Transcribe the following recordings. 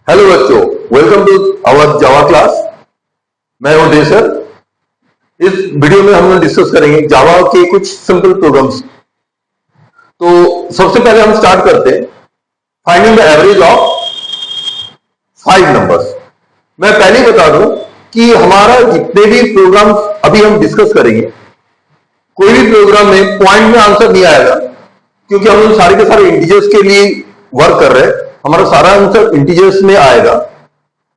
Hello बच्चों, welcome to our Java class. मैं हूं देसर। इस वीडियो में हम डिस्कस करेंगे जावा के कुछ सिंपल प्रोग्राम्स। तो सबसे पहले हम स्टार्ट करते हैं finding the average of 5 numbers. मैं पहले ही बता दूं कि हमारा जितने भी प्रोग्राम्स अभी हम डिस्कस करेंगे, कोई भी प्रोग्राम में पॉइंट में आंसर नहीं आएगा, क्योंकि हम सारे के सारे इंटीजर्स के लिए वर्क कर रहे हैं। हमारा सारा आंसर इंटीजर्स में आएगा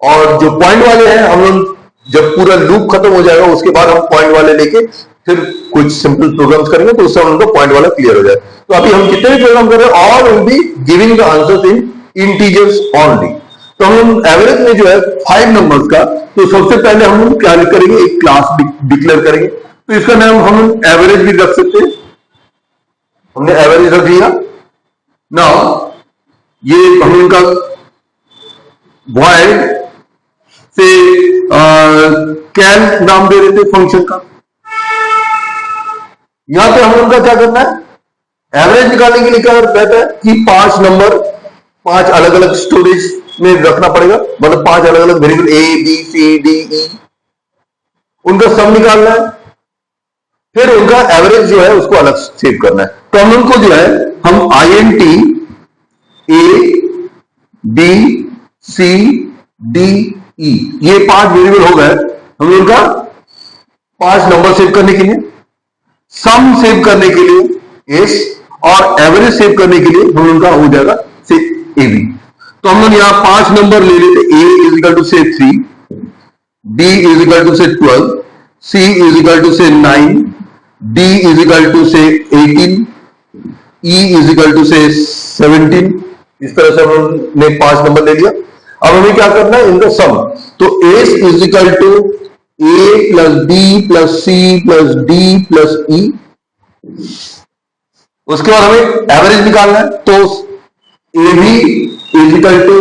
और जो पॉइंट वाले हैं हम लोग जब पूरा लूप खत्म हो जाएगा उसके बाद हम पॉइंट वाले लेके फिर कुछ सिंपल प्रोग्राम्स करेंगे, तो उससे हम लोग पॉइंट वाला क्लियर हो जाए। तो अभी हम जितने भी प्रोग्राम कर रहे हैं all will be giving the answers in integers only. तो हम एवरेज में जो है 5 नंबर्स का, तो सबसे पहले हम क्या करेंगे, एक क्लास डिक्लेयर करेंगे। तो इसका नाम हम एवरेज भी रख सकते हैं। हमने एवरेज रख लिया। नाउ ये हम इनका वॉइड से कैल नाम दे देते फंक्शन का। यहां पे हम उनका क्या करना है, एवरेज निकालने के लिए क्या रहता है कि 5 नंबर 5 अलग अलग स्टोरेज में रखना पड़ेगा, मतलब 5 अलग अलग variable A B C D E, उनका सम निकालना है, फिर उनका एवरेज जो है उसको अलग सेव करना है। तो हम उनको जो है हम INT A B C D E ये 5 वेरिएबल हो गए हम लोग का 5 नंबर सेव करने के लिए, सम सेव करने के लिए S और एवरेज सेव करने के लिए हम लोग का हो जाएगा से AB। तो हम लोग यहां 5 नंबर ले लेते, A इज इक्वल टू से 3, B इज इक्वल टू से 12, C इज इक्वल टू से 9, D इज इक्वल टू से 18, E इज इक्वल टू से 17। इस तरह से हमने 5 नंबर ले लिया। अब हमें क्या करना है, इनका सम। तो A is equal to A plus B plus C plus D plus E। उसके बाद हमें एवरेज निकालना है। तो AB is equal to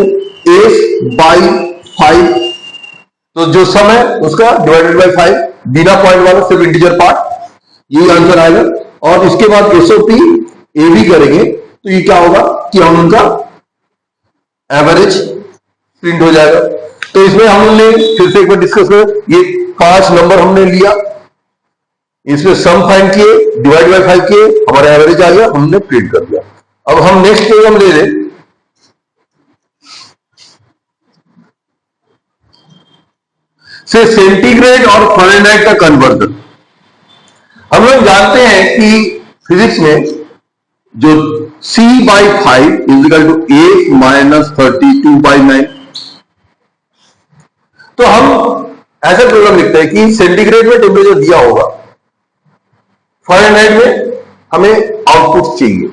A by 5। तो जो सम है उसका डिवाइडेड बाई 5, बिना पॉइंट वाला सिर्फ इंटीजर पार्ट, ये आंसर आएगा। और इसके बाद SOP AB करेंगे तो ये क्या होगा कि हम उनका एवरेज प्रिंट हो जाएगा। तो इसमें हमने फिर से एक बार डिस्कस कर, ये 5 नंबर हमने लिया, इसमें सम फाइंड किए, डिवाइड बाय 5 किए, हमारा एवरेज आ गया, हमने प्रिंट कर दिया। अब हम नेक्स्ट प्रोग्राम ले लें, से सेंटीग्रेड और फ़ारेनहाइट का कन्वर्जन। हम लोग जानते हैं कि फिजिक्स में जो C by 5 is equal to A minus 32 by 9। तो हम ऐसा प्रोग्राम लिखते हैं कि सेंटीग्रेड में टेम्परेचर दिया होगा, फ़ारेनहाइट में हमें आउटपुट चाहिए।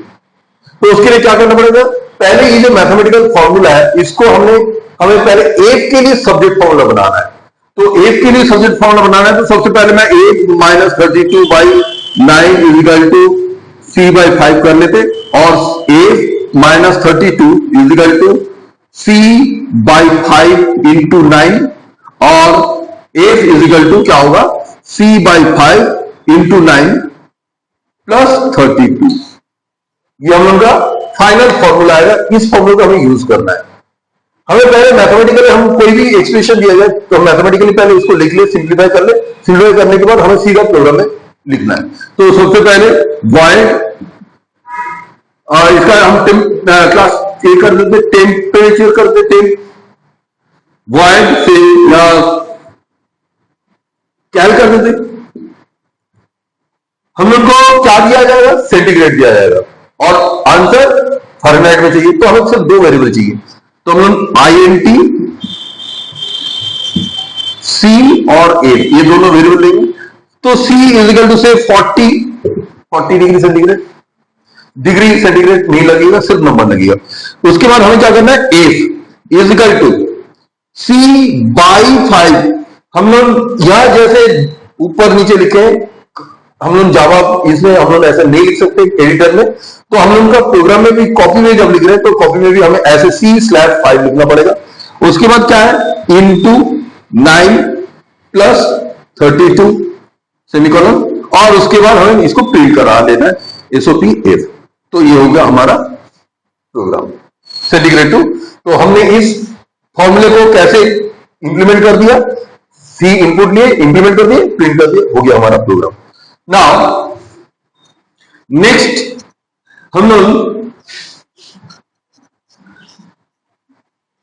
तो उसके लिए क्या करना पड़ेगा, पहले ये जो मैथमेटिकल फॉर्मूला है इसको हमें पहले एक के लिए सब्जेक्ट फॉर्मूला बनाना है। तो एक के लिए सब्जेक्ट फॉर्मूला बनाना है, तो सबसे पहले मैं 8 minus 32 by 9 is equal to C by 5 कर लेते, और A minus 32 is equal to C by 5 into 9, और A इज इक्वल टू क्या होगा, C बाई 5 इंटू 9 प्लस 32। ये हम लोग का फाइनल फॉर्मूला आएगा। इस फॉर्मूला को हमें यूज करना है। हमें पहले मैथमेटिकली हम कोई भी एक्सप्रेशन दिया जाए तो मैथमेटिकली पहले उसको लिख ले, सिंप्लीफाई कर ले, सिंप्लीफाई करने के बाद हमें सीधा प्रोग्राम में लिखना है। तो सबसे पहले वॉइड, इसका हम क्लास ए कर देते, टेम्परेचर कर देते, वॉइड से या कैल कर देते। हम लोग को क्या दिया जाएगा, सेंटीग्रेड दिया जाएगा, और आंसर फ़ारेनहाइट में चाहिए। तो हमें सिर्फ 2 वेरिएबल चाहिए, तो हम लोग INT C और A ये दोनों वेरिएबल लेंगे। तो C इज इक्वल टू से 40 डिग्री सेंटीग्रेड, डिग्री सेंटीग्रेड नहीं लगेगा, सिर्फ नंबर लगेगा। उसके बाद हमें क्या करना है, A is equal to C by 5। हम लोग यहां जैसे ऊपर नीचे लिखे, हम लोग जावा इसमें हम लोग ऐसे नहीं लिख सकते एडिटर में, तो हम लोग का प्रोग्राम में भी कॉपी में जब लिख रहे हैं तो कॉपी में भी हमें ऐसे C/5 लिखना पड़ेगा। उसके बाद क्या है, इंटू 9 प्लस 32 सेमीकोलन, और उसके बाद हमें इसको प्रिंट करा लेना है SOP F। तो ये हो गया हमारा प्रोग्राम सेंटीग्रेड टू। तो हमने इस फॉर्मूले को कैसे इंप्लीमेंट कर दिया, सी इनपुट लिए, इंप्लीमेंट कर दिए, प्रिंट कर दिए, हो गया हमारा प्रोग्राम। नाउ नेक्स्ट हम लोग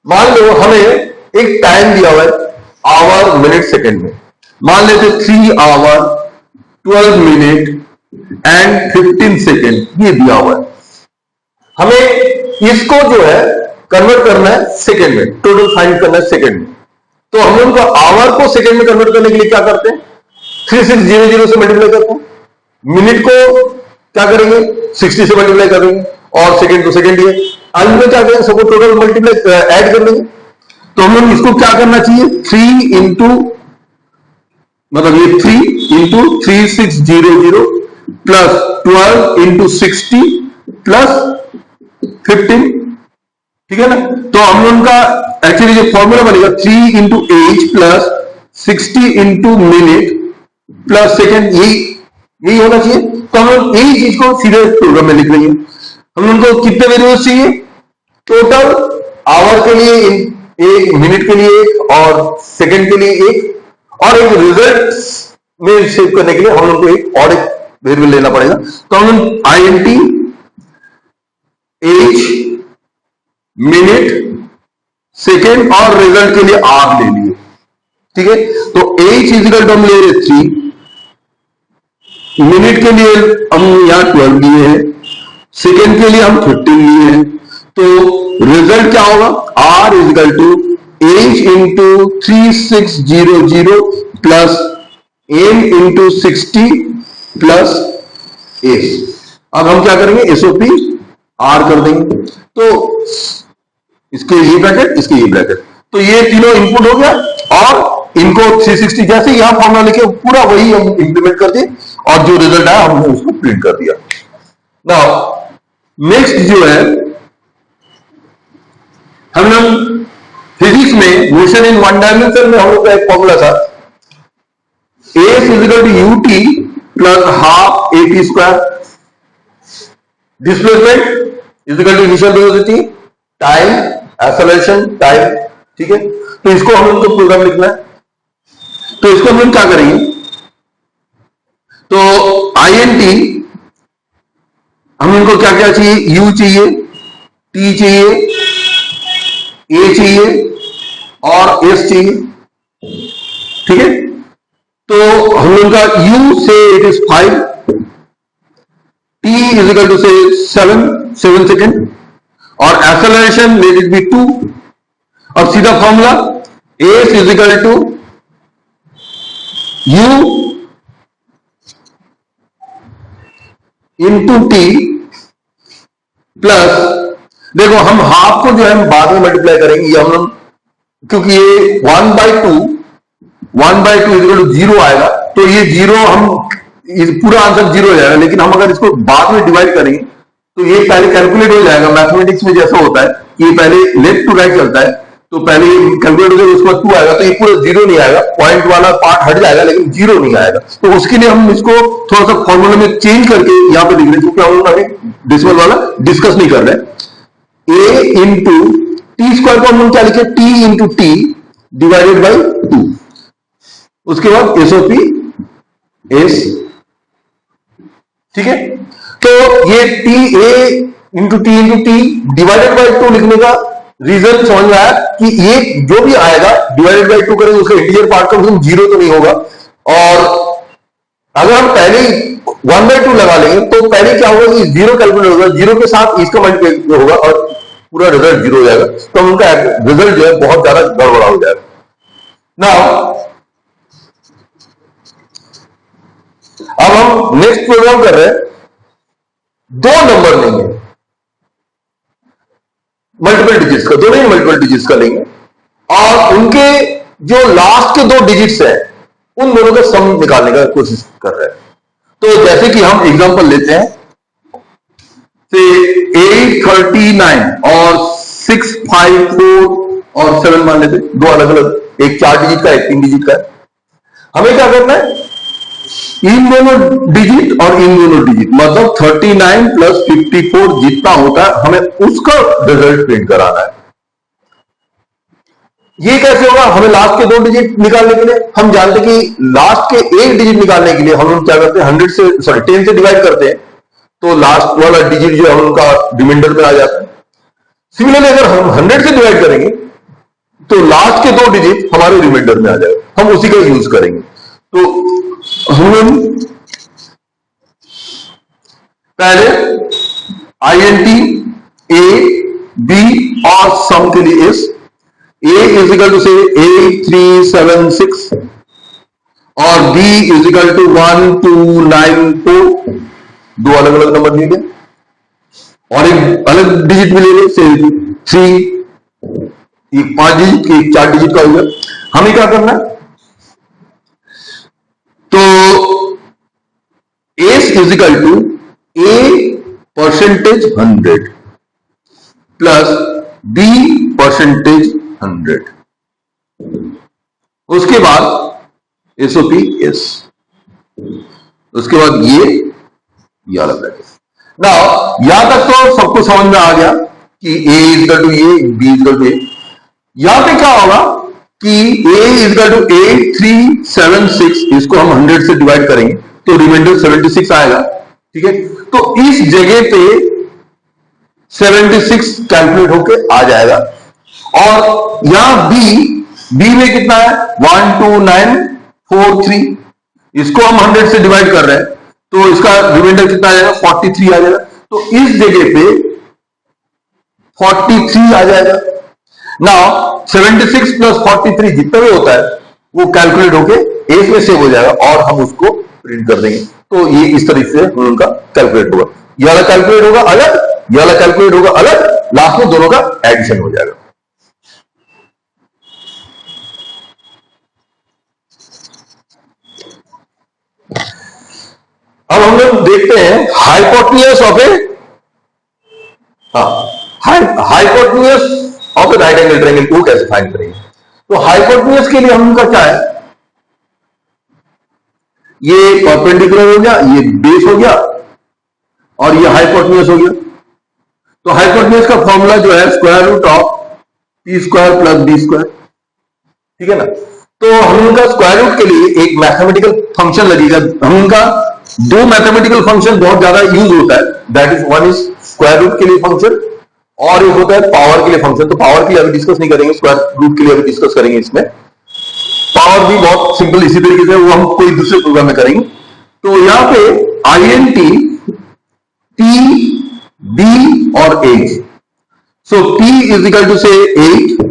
मान लो हमें एक टाइम दिया हुआ है आवर मिनट सेकेंड में, मान लेते 3 आवर 12 मिनट एंड 15 सेकेंड ये दिया हुआ है। हमें इसको जो है कन्वर्ट करना है सेकेंड में, टोटल फाइंड करना है सेकेंड में। तो हम लोग आवर को सेकेंड में कन्वर्ट करने के लिए क्या करते हैं, 3600 से मल्टीप्लाई करते हैं, मिनट को क्या करेंगे 60 से मल्टीप्लाई करेंगे, और सेकेंड तो सेकेंड ही है, अंत में क्या करेंगे सबको टोटल मल्टीप्लाई ऐड कर देंगे। तो हम लोग इसको क्या करना चाहिए 3 इंटू मतलब ये 3 इंटू 3600 प्लस 12 इंटू 60 प्लस 15, ठीक है ना। तो हम लोग का एक्चुअली जो फॉर्मूला बनेगा 3 into H plus 60 into minute plus second, यही होना चाहिए। तो हम लोग यही चीज को सीधे प्रोग्राम में लिख लेंगे। हम लोग को कितने वेरिएबल्स चाहिए, टोटल आवर के लिए एक, मिनट के लिए एक, और सेकेंड के लिए एक, और एक रिजल्ट में सेव करने के लिए हम लोग को एक और एक वेरिएबल लेना पड़ेगा। तो हम लोग INT एज मिनट सेकेंड और रिजल्ट के लिए R ले लिए, ठीक है। तो एज इजिकल टू हम ले रहे 3, मिनट के लिए हम यहां 12 लिए हैं, सेकेंड के लिए हम 15 लिए हैं। तो रिजल्ट क्या होगा, R is equal to H into 3600 plus M into 60 plus H. अब हम क्या करेंगे SOP R कर देंगे। तो इसके ये ब्रैकेट, इसके ये ब्रैकेट, तो ये तीनों इनपुट हो गया, और इनको 360 जैसे यहां फॉर्मूला लिखे पूरा वही हम इंप्लीमेंट कर दिए, और जो रिजल्ट आया हमने उसको प्रिंट कर दिया। नाउ नेक्स्ट जो है, हम लोग फिजिक्स में मोशन इन वन डायमेंशन में हम लोग का एक फॉर्मूला था F is equal to UT plus half AT square, displacement is equal to initial velocity time acceleration time, ठीक है। तो इसको हम लोग को प्रोग्राम लिखना है। तो इसको हम लोग क्या करेंगे, तो INT हम इनको क्या क्या चाहिए, U चाहिए, T चाहिए, A चाहिए और S चाहिए, ठीक है। तो हम लोग का U से it is 5, T is equal to say 7 second, और एक्सेलरेशन लेट इट बी 2, और सीधा formula S is equal to U into T plus, देखो हम हाफ को जो है हम बाद में मल्टीप्लाई करेंगे, ये हम लोग क्योंकि ये 1/2 इजिकल टू 0 आएगा, तो ये 0 हम पूरा आंसर 0 हो जाएगा। लेकिन हम अगर इसको बाद में डिवाइड करेंगे तो ये पहले कैलकुलेट हो जाएगा। मैथमेटिक्स में जैसा होता है कि ये पहले लेफ्ट टू राइट चलता है, तो पहले कैलकुलेट हो जाएगा, उसके बाद 2 आएगा, तो ये पूरा 0 नहीं आएगा, पॉइंट वाला पार्ट हट जाएगा लेकिन 0 नहीं आएगा। तो उसके लिए हम इसको थोड़ा सा फॉर्मूला में चेंज करके यहाँ पे लिख रहे हैं, क्योंकि हम लोग अभी डेसिमल वाला डिस्कस नहीं कर रहे। ए इंटू टी स्क्वायर को हम लोग क्या लिखे, T into T divided by 2, उसके बाद SOP S, ठीक है। तो ये T into T divided by 2 लिखने का रीजन समझ में आया कि ये जो भी आएगा डिवाइडेड बाई 2 करेंगे उसका इंटीजर पार्ट का 0 तो नहीं होगा, और अगर हम पहले 1/2 लगा लेंगे तो पहले क्या होगा कि 0 कैलकुलेट होगा, 0 के साथ इसका मल्टीप्लाई होगा और पूरा रिजल्ट 0 हो जाएगा। तो उनका रिजल्ट जो है बहुत ज्यादा गड़बड़ा हो जाएगा। नाउ अब हम नेक्स्ट प्रोग्राम कर रहे हैं, 2 नंबर लेंगे मल्टीपल डिजिट्स का, दोनों ही मल्टीपल डिजिट्स का लेंगे, और उनके जो लास्ट के 2 डिजिट्स हैं उन दोनों का सम निकालने का कोशिश कर रहे हैं। तो जैसे कि हम एग्जांपल लेते हैं, से 839 और 654 और 7 मान लेते, 2 अलग अलग, एक 4 डिजिट का एक 3 डिजिट का है। हमें क्या करना है, इन दोनों डिजिट और इन दोनों डिजिट मतलब 39 प्लस 54 जितना होता है हमें उसका रिजल्ट प्रिंट कराना है। ये कैसे होगा? हमें लास्ट के 2 डिजिट निकालने के लिए हम जानते हैं कि लास्ट के 1 डिजिट निकालने के लिए हम लोग क्या करते हैं, 100 से सॉरी 10 से डिवाइड करते हैं, तो लास्ट वाला डिजिट जो है उनका रिमाइंडर में आ जाता है। सिमिलरली अगर हम 100 से डिवाइड करेंगे तो लास्ट के 2 डिजिट हमारे रिमाइंडर में आ जाएगा, हम उसी का यूज करेंगे। तो हम पहले INT A B और सम के लिए इस A इज इक्वल टू से 8376 और B इज इक्वल टू 1294, 2 अलग अलग नंबर दिए गए और एक अलग डिजिट भी ले लो से 3, एक 5 डिजिट की 4 डिजिट का हो गया। हमें क्या करना है, तो S is equal to A percentage 100 plus B percentage 100, उसके बाद SOP S, उसके बाद ये अलग ब्रैकेट। नाउ यहां तक तो सबको समझ में आ गया कि A इज इक्वल टू ये, B इज इक्वल टू ए। यहां पे क्या होगा कि A इज इक्वल टू 8376, इसको हम 100 से डिवाइड करेंगे तो रिमाइंडर 76 आएगा, ठीक है। तो इस जगह पे 76 कैलकुलेट होके आ जाएगा और यहां B में कितना है 12943, इसको हम 100 से डिवाइड कर रहे हैं तो इसका रिमाइंडर कितना आ जाएगा 43 आ जाएगा। तो इस जगह पे 43 आ जाएगा। नाउ 76 प्लस 43 जितना भी होता है वो कैलकुलेट होके एस में सेव हो जाएगा और हम उसको प्रिंट कर देंगे। तो ये इस तरीके से उनका कैलकुलेट होगा, ये वाला कैलकुलेट होगा अलग, ये वाला कैलकुलेट होगा अलग, लास्ट में दोनों का एडिशन हो जाएगा। अब हम लोग देखते हैं hypotenuse of A hypotenuse of A right angle triangle को कैसे फाइंड करेंगे। तो हाइपोटेन्यूज के लिए हम क्या है, ये परपेंडिकुलर हो गया, ये बेस हो गया और ये हाइपोटेन्यूज हो गया। तो हाइपोटेन्यूज का फॉर्मूला जो है square root of P square plus B square, ठीक है ना। तो हम उनका स्क्वायर रूट के लिए एक मैथमेटिकल फंक्शन लगेगा। हम उनका 2 मैथमेटिकल फंक्शन बहुत ज्यादा यूज होता है, that is one is square root के लिए फंक्शन और एक होता है पावर के लिए फंक्शन। तो पावर के लिए अभी डिस्कस नहीं करेंगे, स्क्वायर रूट के लिए अभी डिस्कस करेंगे। इसमें पावर भी बहुत सिंपल इसी तरीके से, वो हम कोई दूसरे प्रोग्राम में करेंगे। तो यहां पे INT T B और H, so P is equal to say 8,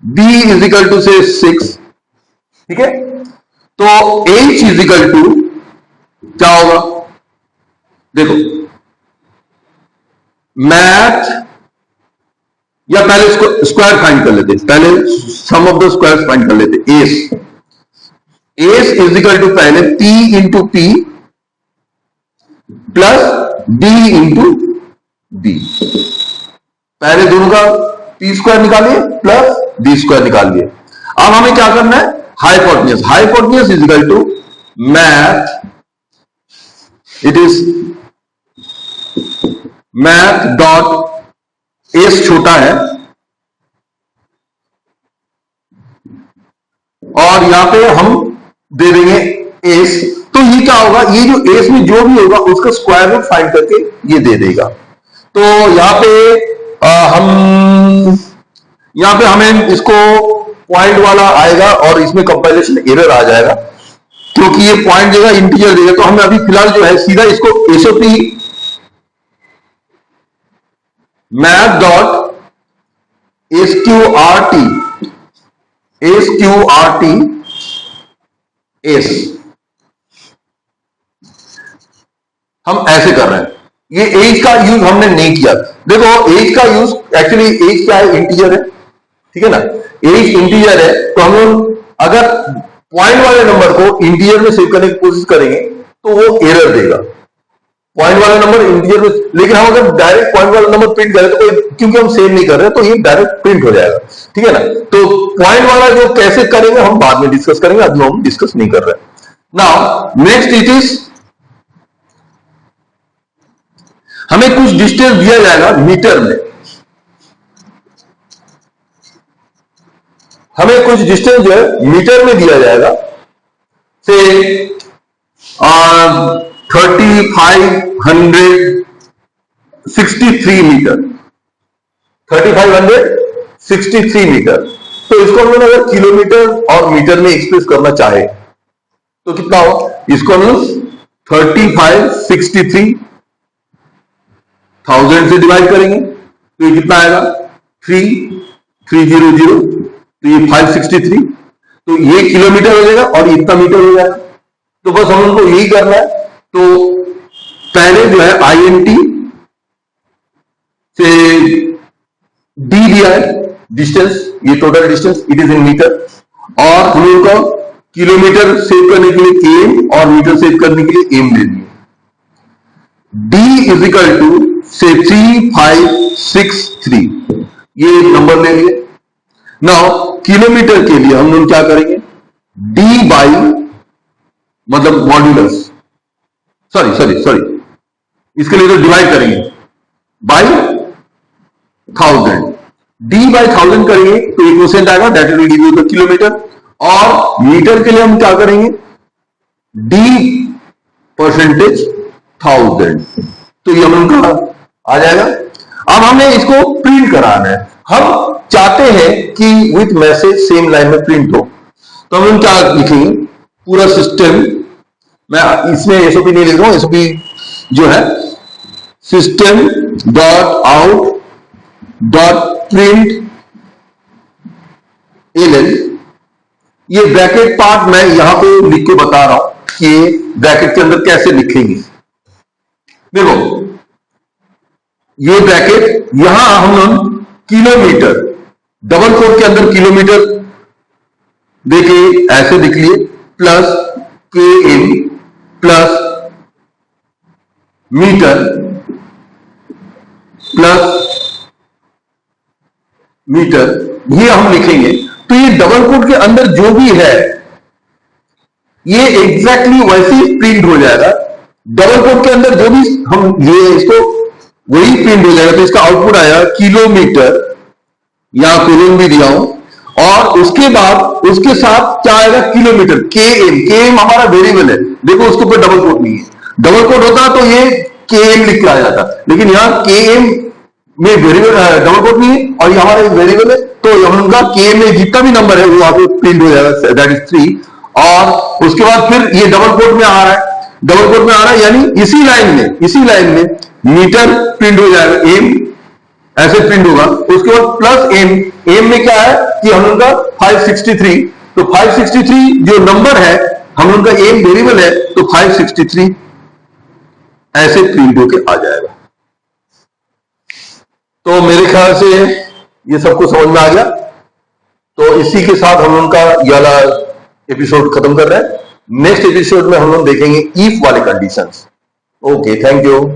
B is equal to से 6, ठीक है। तो H इज इक्वल टू क्या होगा, देखो मैथ या पहले इसको स्क्वायर फाइंड कर लेते, पहले sum of the square find कर लेते। एस इज इक्वल टू पहले P into P plus D into B, पहले दोनों का P स्क्वायर निकालिए प्लस D स्क्वायर निकालिए। अब हमें क्या करना है, hypotenuse. Hypotenuse is equal to math, it is math dot S छोटा है और यहां पे हम दे देंगे एस। तो ये क्या होगा, ये जो एस में जो भी होगा उसका स्क्वायर रूट फाइंड करके ये दे देगा। तो यहां पे हमें इसको पॉइंट वाला आएगा और इसमें कंपाइलेशन एरर आ जाएगा क्योंकि ये पॉइंट देगा इंटीजर देगा। तो हमें अभी फिलहाल जो है सीधा इसको SOP math dot SQRT S, हम ऐसे कर रहे हैं। ये एज का यूज हमने नहीं किया। देखो एज का यूज एक्चुअली एज क्या है, इंटीजर है, ठीक है ना। एज इंटीजर है तो हम लोग अगर पॉइंट वाले नंबर को इंटीजर में सेव करने की कोशिश करेंगे तो वो एरर देगा, पॉइंट वाला नंबर इंटीजर में। लेकिन हम अगर डायरेक्ट पॉइंट वाला नंबर प्रिंट करें तो कोई, क्योंकि हम सेव नहीं कर रहे तो ये डायरेक्ट प्रिंट हो जाएगा, ठीक है ना। तो पॉइंट वाला जो कैसे करेंगे हम बाद में डिस्कस करेंगे, अभी हम डिस्कस नहीं कर रहे। नाउ नेक्स्ट इट इज, हमें कुछ डिस्टेंस दिया जाएगा मीटर में। हमें कुछ डिस्टेंस जो है मीटर में दिया जाएगा, से 3563 मीटर, 3563 मीटर। तो इसको हम लोग अगर किलोमीटर और मीटर में एक्सप्रेस करना चाहे तो कितना हो, इसको हम लोग 3563,000 से डिवाइड करेंगे तो ये कितना आएगा 3300, तो ये 563, तो ये किलोमीटर हो जाएगा और इतना मीटर हो जाएगा। तो बस हम उनको यही करना है। तो पहले जो है INT से डी दिया है डिस्टेंस, ये total distance it is in metre, और हम लोग को किलोमीटर सेव करने के लिए KM और मीटर सेव करने के लिए M दे दिए। D इज इक्वल टू से 3563, ये नंबर ले लिए। नाउ किलोमीटर के लिए हम लोग क्या करेंगे, D बाई मतलब मॉड्यूलस, सॉरी इसके लिए तो डिवाइड करेंगे बाई 1000, D बाई 1000 करेंगे तो ये क्वोशिएंट आएगा, that will give you the kilometre. और मीटर के लिए हम क्या करेंगे, D परसेंटेज 1000, तो ये हम उनका आ जाएगा। अब हमें इसको प्रिंट कराना है, हम चाहते हैं कि विथ मैसेज सेम लाइन में प्रिंट हो, तो हम क्या लिखेंगे, पूरा सिस्टम, मैं इसमें एसओपी नहीं लिख रहा हूं, एसओपी जो है system dot out dot print LN, ये ब्रैकेट पार्ट मैं यहां पे लिख के बता रहा हूं कि ब्रैकेट के अंदर कैसे लिखेंगे। देखो ये ब्रैकेट यहां हम लोग किलोमीटर डबल कोट के अंदर किलोमीटर देके ऐसे लिख लिए, plus KM plus metre plus metre, ये हम लिखेंगे। तो ये डबल कोट के अंदर जो भी है ये एग्जैक्टली वैसे ही प्रिंट हो जाएगा। डबल कोट के अंदर जो भी हम ये इसको वही प्रिंट हो जाएगा। तो इसका आउटपुट आया किलोमीटर, यहां कोलन भी दिया हूं, और उसके बाद उसके साथ क्या आएगा, किलोमीटर KM हमारा वेरिएबल है, देखो उसके ऊपर डबल कोट नहीं है। डबल कोट होता तो ये KM लिख के आ जाता, लेकिन यहां KM में वेरिएबल डबल कोट नहीं है और ये हमारा एक वेरिएबल है, तो हम उनका KM में जितना भी नंबर है वो आपको प्रिंट हो जाएगा, दैट इज 3। और उसके बाद फिर ये डबल कोट में आ रहा है, डबल कोट में आ रहा है, यानी इसी लाइन में मीटर प्रिंट हो जाएगा, M ऐसे प्रिंट होगा। उसके बाद प्लस M में क्या है कि हम उनका 563, तो 563 जो नंबर है हम उनका M वेरिएबल है, तो 563 ऐसे प्रिंट होके आ जाएगा। तो मेरे ख्याल से ये सबको समझ में आ गया। तो इसी के साथ हम उनका ये वाला एपिसोड खत्म कर रहे हैं। नेक्स्ट एपिसोड में हम लोग देखेंगे इफ वाले कंडीशंस। Okay, thank you.